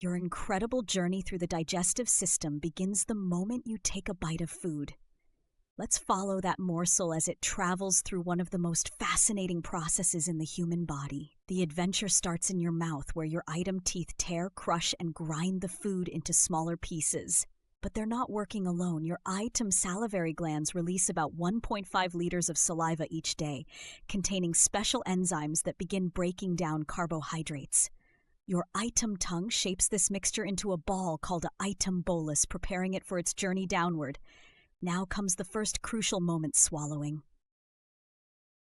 Your incredible journey through the digestive system begins the moment you take a bite of food. Let's follow that morsel as it travels through one of the most fascinating processes in the human body. The adventure starts in your mouth, where your item teeth tear, crush, and grind the food into smaller pieces. But they're not working alone. Your item salivary glands release about 1.5 liters of saliva each day, containing special enzymes that begin breaking down carbohydrates. Your item tongue shapes this mixture into a ball called an item bolus, preparing it for its journey downward. Now comes the first crucial moment: swallowing.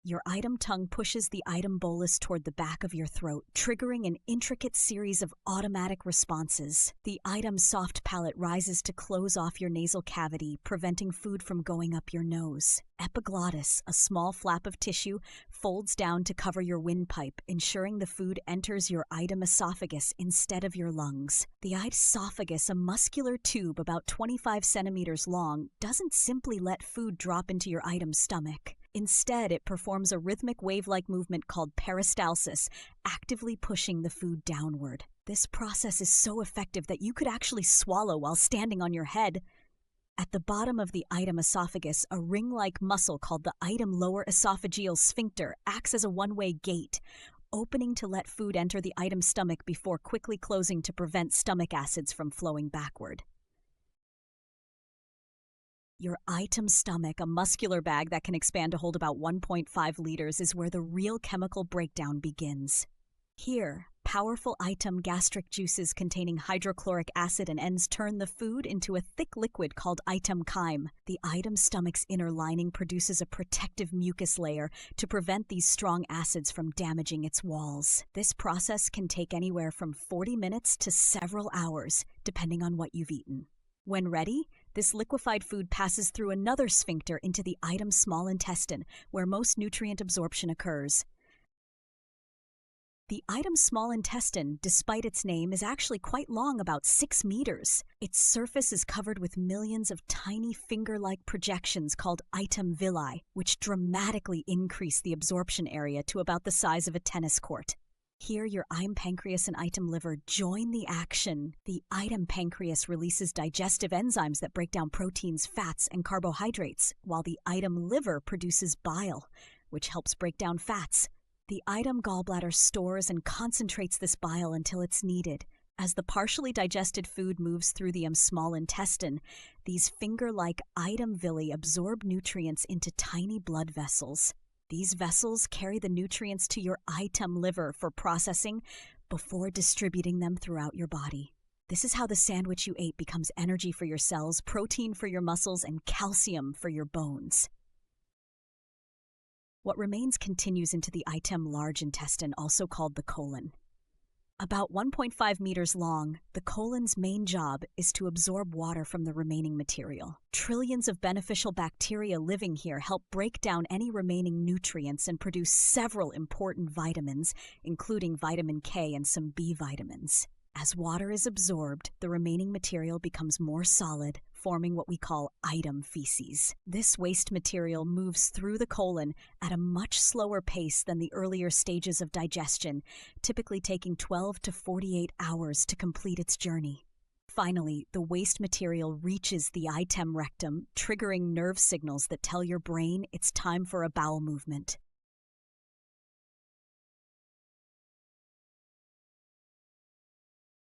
Your item tongue pushes the item bolus toward the back of your throat, triggering an intricate series of automatic responses. The item's soft palate rises to close off your nasal cavity, preventing food from going up your nose. Epiglottis, a small flap of tissue, folds down to cover your windpipe, ensuring the food enters your item esophagus instead of your lungs. The esophagus, a muscular tube about 25 centimeters long, doesn't simply let food drop into your item's stomach. Instead, it performs a rhythmic wave-like movement called peristalsis, actively pushing the food downward. This process is so effective that you could actually swallow while standing on your head. At the bottom of the item esophagus, a ring-like muscle called the item lower esophageal sphincter acts as a one-way gate, opening to let food enter the item stomach before quickly closing to prevent stomach acids from flowing backward. Your item stomach, a muscular bag that can expand to hold about 1.5 liters, is where the real chemical breakdown begins. Here, powerful item gastric juices containing hydrochloric acid and Ns turn the food into a thick liquid called item chyme. The item stomach's inner lining produces a protective mucus layer to prevent these strong acids from damaging its walls. This process can take anywhere from 40 minutes to several hours, depending on what you've eaten. When ready, this liquefied food passes through another sphincter into the item's small intestine, where most nutrient absorption occurs. The item's small intestine, despite its name, is actually quite long, about 6 meters. Its surface is covered with millions of tiny finger-like projections called item villi, which dramatically increase the absorption area to about the size of a tennis court. Here, your item pancreas and item liver join the action. The item pancreas releases digestive enzymes that break down proteins, fats, and carbohydrates, while the item liver produces bile, which helps break down fats. The item gallbladder stores and concentrates this bile until it's needed. As the partially digested food moves through the small intestine, these finger-like item villi absorb nutrients into tiny blood vessels. These vessels carry the nutrients to your item liver for processing before distributing them throughout your body. This is how the sandwich you ate becomes energy for your cells, protein for your muscles, and calcium for your bones. What remains continues into the item large intestine, also called the colon. About 1.5 meters long, the colon's main job is to absorb water from the remaining material. Trillions of beneficial bacteria living here help break down any remaining nutrients and produce several important vitamins, including vitamin K and some B vitamins. As water is absorbed, the remaining material becomes more solid, forming what we call item feces. This waste material moves through the colon at a much slower pace than the earlier stages of digestion, typically taking 12 to 48 hours to complete its journey. Finally, the waste material reaches the item rectum, triggering nerve signals that tell your brain it's time for a bowel movement.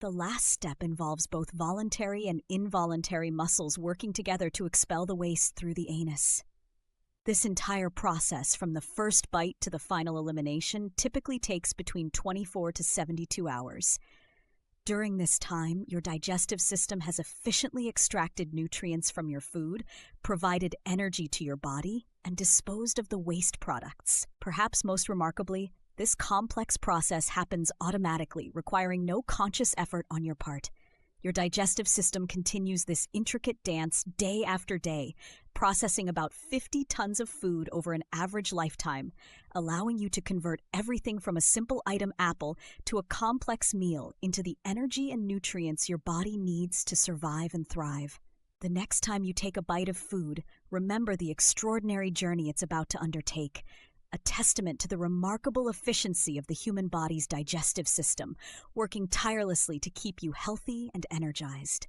The last step involves both voluntary and involuntary muscles working together to expel the waste through the anus. This entire process, from the first bite to the final elimination, typically takes between 24 to 72 hours. During this time, your digestive system has efficiently extracted nutrients from your food, provided energy to your body, and disposed of the waste products. Perhaps most remarkably, this complex process happens automatically, requiring no conscious effort on your part. Your digestive system continues this intricate dance day after day, processing about 50 tons of food over an average lifetime, allowing you to convert everything from a simple item apple to a complex meal into the energy and nutrients your body needs to survive and thrive. The next time you take a bite of food, remember the extraordinary journey it's about to undertake. a testament to the remarkable efficiency of the human body's digestive system, working tirelessly to keep you healthy and energized.